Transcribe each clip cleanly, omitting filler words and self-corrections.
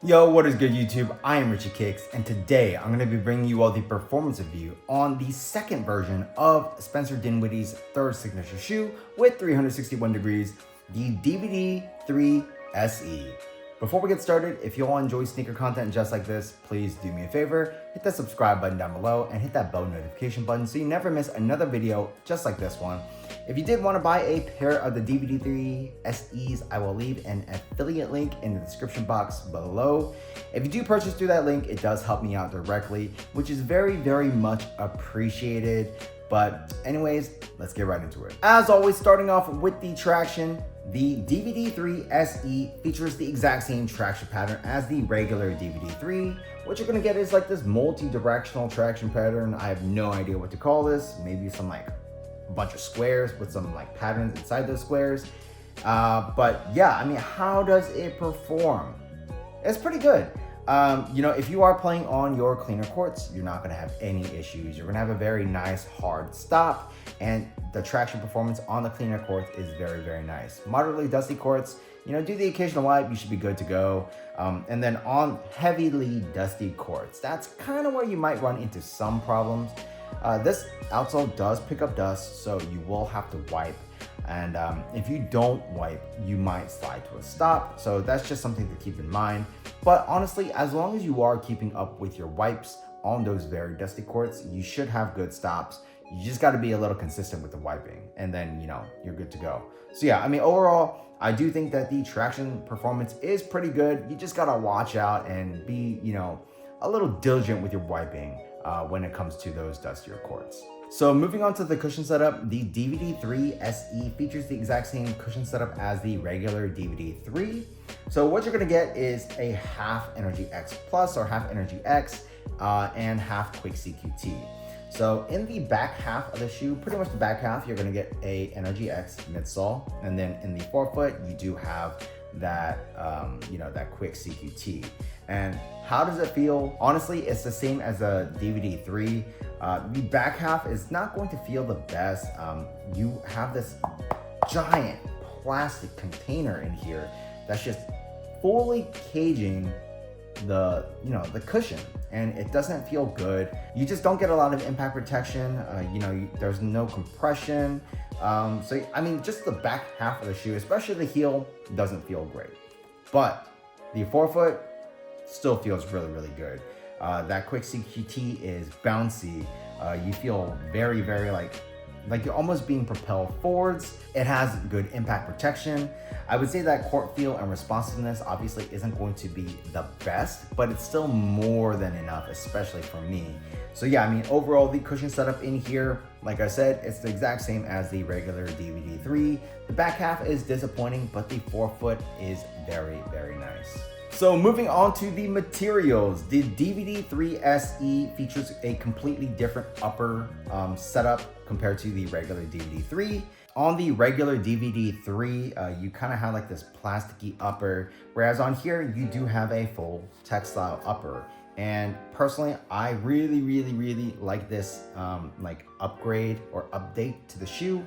Yo, what is good YouTube? I am Richie Kicks, and today I'm going to be bringing you all the performance review on the second version of Spencer Dinwiddie's third signature shoe with 361 degrees, the DVD 3 SE. Before we get started, if you all enjoy sneaker content just like this, please do me a favor, hit that subscribe button down below and hit that bell notification button so you never miss another video just like this one. If you did want to buy a pair of the DVD 3 SEs, I will leave an affiliate link in the description box below. If you do purchase through that link, it does help me out directly, which is very, very much appreciated. But anyways, let's get right into it. As always, starting off with the traction, the DVD 3 SE features the exact same traction pattern as the regular DVD 3. What you're gonna get is like this multi-directional traction pattern. I have no idea what to call this. Maybe some like a bunch of squares with some like patterns inside those squares. But yeah, I mean, how does it perform? It's pretty good. If you are playing on your cleaner courts, you're not gonna have any issues. You're gonna have a very nice hard stop, and the traction performance on the cleaner courts is very, very nice. Moderately dusty courts, do the occasional wipe, you should be good to go. And then on heavily dusty courts, that's kind of where you might run into some problems. This outsole does pick up dust, so you will have to wipe. And if you don't wipe, you might slide to a stop. So that's just something to keep in mind. But honestly, as long as you are keeping up with your wipes on those very dusty courts, you should have good stops. You just got to be a little consistent with the wiping, and then, you're good to go. So yeah, I mean, overall, I do think that the traction performance is pretty good. You just got to watch out and be, a little diligent with your wiping when it comes to those dustier courts. So moving on to the cushion setup, the DVD 3 SE features the exact same cushion setup as the regular DVD 3. So what you're gonna get is a half Energy X Plus or half Energy X and half Quick CQT. So in the back half of the shoe, pretty much the back half, you're gonna get a Energy X midsole, and then in the forefoot, you do have that that Quick CQT. And how does it feel? Honestly, it's the same as a DVD 3. The back half is not going to feel the best. You have this giant plastic container in here that's just fully caging the cushion, and it doesn't feel good. You just don't get a lot of impact protection. There's no compression. So I mean, just the back half of the shoe, especially the heel, doesn't feel great. But the forefoot still feels really, really good. That Quick CQT is bouncy. You feel very, very like you're almost being propelled forwards. It has good impact protection. I would say that court feel and responsiveness obviously isn't going to be the best, but it's still more than enough, especially for me. So yeah, I mean, overall, the cushion setup in here, like I said, it's the exact same as the regular DVD 3. The back half is disappointing, but the forefoot is very, very nice. So moving on to the materials, the DVD 3 SE features a completely different upper setup compared to the regular DVD 3. On the regular DVD 3, you kind of have like this plasticky upper, whereas on here, you do have a full textile upper. And personally, I really, really, really like this upgrade or update to the shoe.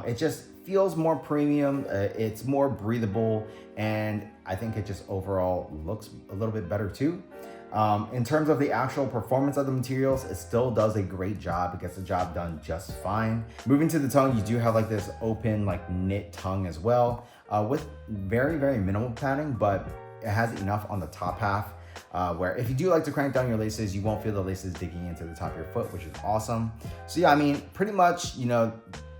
It just feels more premium, it's more breathable, and I think it just overall looks a little bit better too. In terms of the actual performance of the materials, it still does a great job. It gets the job done just fine. Moving to the tongue, you do have like this open knit tongue as well, with very, very minimal padding, but it has enough on the top half where if you do like to crank down your laces, you won't feel the laces digging into the top of your foot, which is awesome. So yeah, I mean, pretty much,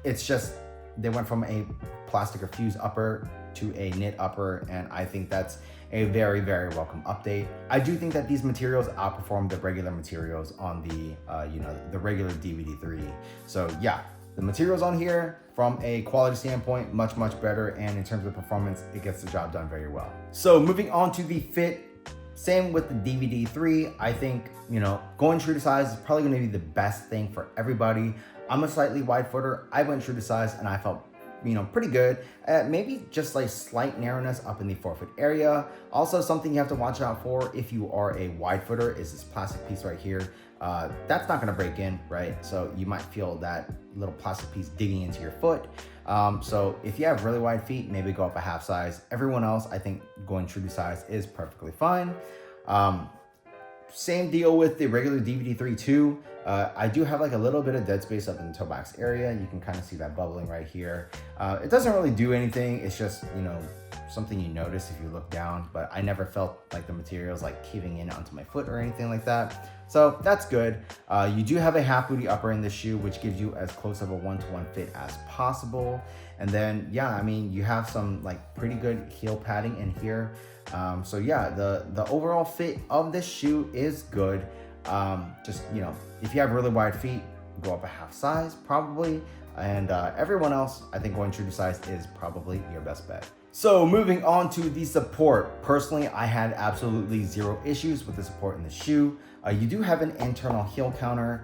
it's just they went from a plastic or fused upper to a knit upper, and I think that's a very, very welcome update. I do think that these materials outperform the regular materials on the regular DVD 3. So yeah, the materials on here from a quality standpoint, much, much better, and in terms of performance, it gets the job done very well. So moving on to the fit, same with the DVD 3. I think, going true to size is probably gonna be the best thing for everybody. I'm a slightly wide footer. I went true to size and I felt pretty good. Maybe just like slight narrowness up in the forefoot area. Also, something you have to watch out for if you are a wide footer is this plastic piece right here. That's not gonna break in, right? So you might feel that little plastic piece digging into your foot. So if you have really wide feet, maybe go up a half size. Everyone else, I think going true to size is perfectly fine. Same deal with the regular DVD3 too. I do have like a little bit of dead space up in the toe box area. You can kind of see that bubbling right here. It doesn't really do anything. It's just, something you notice if you look down, but I never felt like the material's like caving in onto my foot or anything like that. So that's good. You do have a half booty upper in this shoe, which gives you as close of a one-to-one fit as possible. And then, yeah, I mean, you have some like pretty good heel padding in here. So yeah, the overall fit of this shoe is good. Just, if you have really wide feet, go up a half size probably. And everyone else, I think going true to size is probably your best bet. So moving on to the support. Personally, I had absolutely zero issues with the support in the shoe. You do have an internal heel counter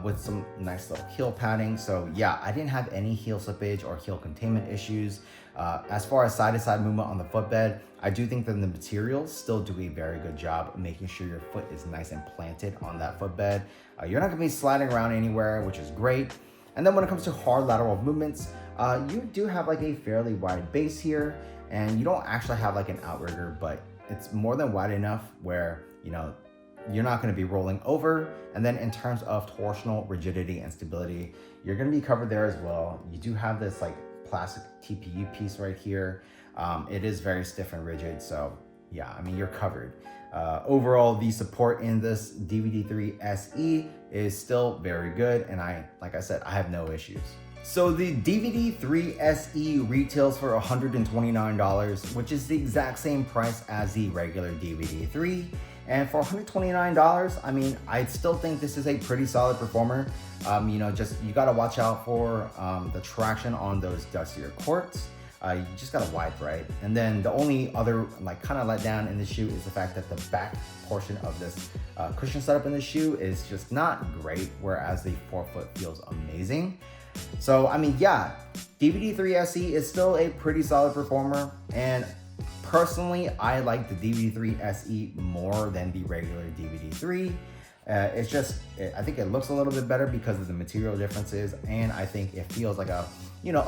with some nice little heel padding. So yeah, I didn't have any heel slippage or heel containment issues. As far as side-to-side movement on the footbed, I do think that the materials still do a very good job of making sure your foot is nice and planted on that footbed. You're not gonna be sliding around anywhere, which is great. And then when it comes to hard lateral movements, you do have like a fairly wide base here, and you don't actually have like an outrigger, but it's more than wide enough where, you're not going to be rolling over. And then in terms of torsional rigidity and stability, you're going to be covered there as well. You do have this like plastic TPU piece right here. It is very stiff and rigid. So yeah, I mean, you're covered. Overall, the support in this DVD3 SE is still very good. And like I said, I have no issues. So the DVD3 SE retails for $129, which is the exact same price as the regular DVD3. And for $129, I mean, I still think this is a pretty solid performer. You gotta watch out for the traction on those dustier courts. You just gotta wipe right. And then the only other kind of let down in the shoe is the fact that the back portion of this cushion setup in the shoe is just not great, whereas the forefoot feels amazing. So, I mean, yeah, DVD3 SE is still a pretty solid performer, and personally, I like the DVD3 SE more than the regular DVD3. I think it looks a little bit better because of the material differences, and I think it feels like a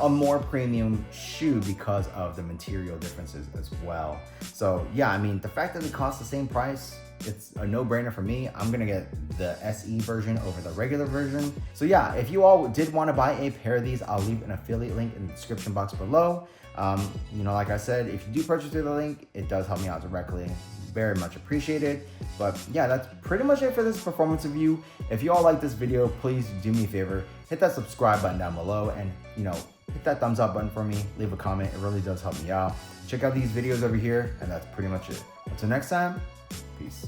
more premium shoe because of the material differences as well. So yeah, I mean, the fact that it costs the same price, it's a no-brainer for me. I'm gonna get the SE version over the regular version. So yeah, if you all did want to buy a pair of these, I'll leave an affiliate link in the description box below. Like I said, if you do purchase through the link, it does help me out directly. Very much appreciated. But yeah, that's pretty much it for this performance review. If you all like this video, please do me a favor, hit that subscribe button down below, and hit that thumbs up button for me, leave a comment. It really does help me out. Check out these videos over here, and that's pretty much it. Until next time, peace.